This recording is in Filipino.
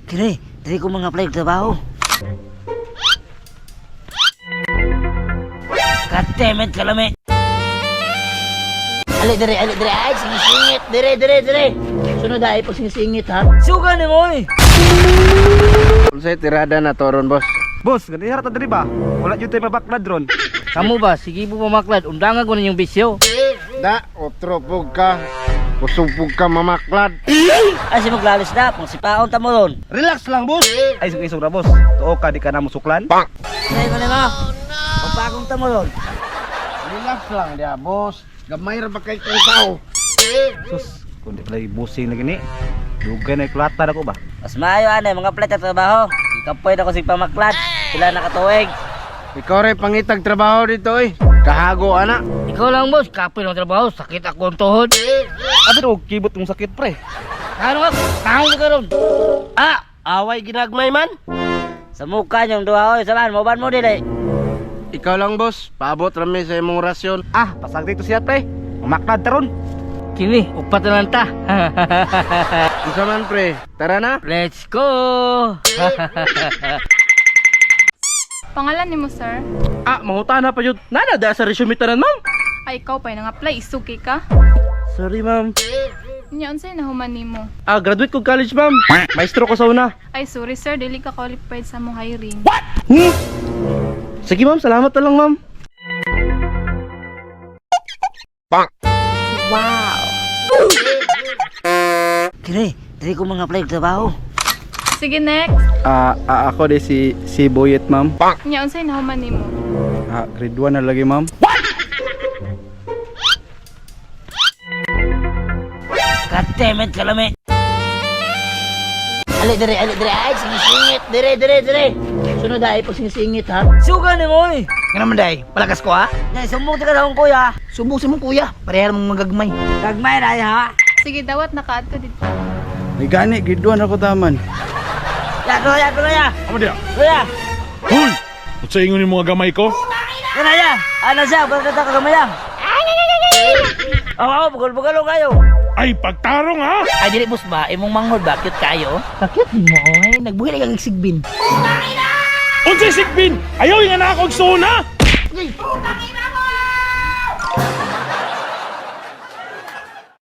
Kini, dili ko mga apply trabaho. God damn it, kalame. Ali dire, ay singisingit. Dire. Sunod ay pag singisingit ha. Suga ni mo eh. Unsay tirada na toron, boss? Boss, ganito harap na diri ba? Wala yun tayo mabaklad ron. Kamu ba, sige po mamaklad, undangan ko na yung bisyo. Da, otro pug ka. Kusupog ka mamaklad. Ay, si maglalis na, pang sipaon ta mo ron. Relax lang, boss. Ay, isog na, boss. Tuo ka, di ka na musuklan. Say ko na mo. Pagpakong ta mo ron. Relax lang dia, boss. Gamay ra ba kay tao? Sus, kundi pala busing na gini. Dugay na ikulatan ako ba? Mas maayo anay, mga apply ta trabaho. Ikapoy na ko si pamaklad. Sila nakatuwig. Ikaw rin pangitag trabaho dito eh. Kahago ana. Ikaw lang boss, kapoy ng trabaho, sakit ako ang tuhod. Abi do, kibot mong sakit, pre. Ano ka? Tahong ka ron. Ah, away ginagmay man. Sa mukha niyong duha oy, saman mo ban mo dili. Ikaw lang, boss. Paabot rami sa imong rasyon. Ah, pasag dito siya, pre. Maklad taron. Kini, upat na lang ta. Unsa man, pre? Tara na. Let's go! Pangalan ni mo, sir? Ah, mangutana pa yun. Nanada sa resume tanan, ma'am. Ay, ikaw pa nang-apply, isuki ka? Sorry, ma'am. Nya unsay nahuman nimo? Ah, graduate ko college, ma'am. Maestro ko sa una. Ay, sorry sir, dili ka qualified sa mo hiring. Hmm? Sige, ma'am. Salamat na lang, ma'am. Wow! Kini, dili ko mga apply trabaho. Sige, next. Ako di si Boyet, ma'am. Nya unsay nahuman nimo? Grade 1 na lagi, ma'am. God damn it, kalame. Ali dire, ay singisingit. Dire. Sunod ay pag singisingit ha. Suga ni mo eh. Nga naman day, palakas ko ha. Nay, sumong ka daw kuya. Subusin mo kuya, pareha mong magagmay. Gagmay na ha. Sige, dawat nakaadto dito. May gani, grade 1 ako taman. Kuya. Amo dia. Kuya. Hoy! Unsa ingon ni mga gamay ko? Kuya. Ano siya? Bakit ka kamayang? Oo, bugol-bugalo kayo. Ay, pagtarong ha! Ay dili boss ba, imong manghod ba, cute kayo? Kakit mo ay, nagbuhi lang ang sigbin. Unsay sigbin? Ayaw nga na ako og suna! Ay,